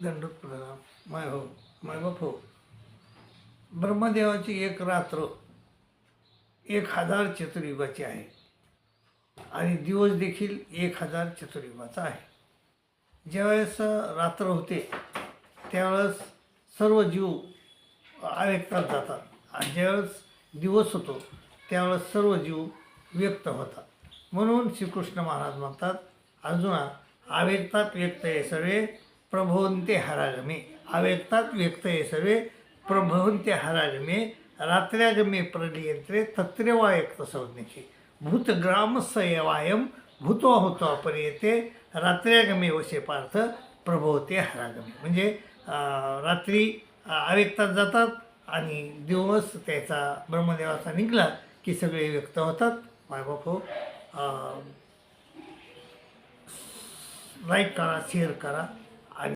दंडोत प्रणाम. मायबाप हो. ब्रह्मदेवाची एक रात्र 1000 चतुर्युगाची आहे आणि दिवस देखील 1000 चतुर्युगाचा आहे. ज्यावेळेस रात्र होते त्यावेळेस सर्व जीव अव्यक्तात जातात आणि ज्यावेळेस दिवस होतो त्यावेळेस सर्व जीव व्यक्त होतात. म्हणून श्रीकृष्ण महाराज म्हणतात, अर्जुना, अव्यक्तात व्यक्त ये सर्वे प्रभवन्ते हरागमे. अव्यक्तात व्यक्त ये सर्वे प्रभवन्ते हरागमे. रात्र्यागमे प्रलियंत्रे तत्रेवायक्त संज्ञके. भूतग्रामस्यवायम भूतो होतो अपरियते. रात्र्यागमे वशे पार्थ प्रभवते हरागमे. म्हणजे रात्री अव्यक्तात जातात आणि दिवस त्याचा ब्रह्मदेवाचा निघाला की सगळे व्यक्त होतात. मायबाप हो, लाईक करा, शेअर करा.